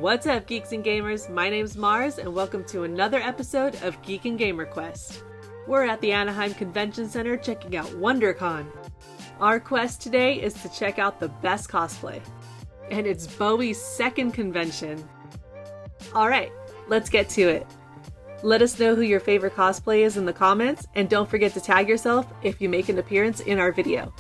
What's up, geeks and gamers? My name's Mars, and welcome to another episode of Geek and Gamer Quest. We're at the Anaheim Convention Center checking out WonderCon. Our quest today is to check out the best cosplay. And it's Bowie's second convention. Alright, let's get to it. Let us know who your favorite cosplay is in the comments, and don't forget to tag yourself if you make an appearance in our video.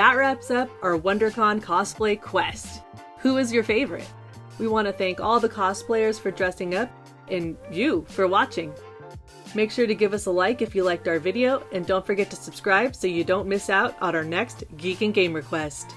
that wraps up our WonderCon cosplay quest. Who is your favorite? We want to thank all the cosplayers for dressing up and you for watching. Make sure to give us a like if you liked our video, and don't forget to subscribe so you don't miss out on our next Geek and Gamer Quest.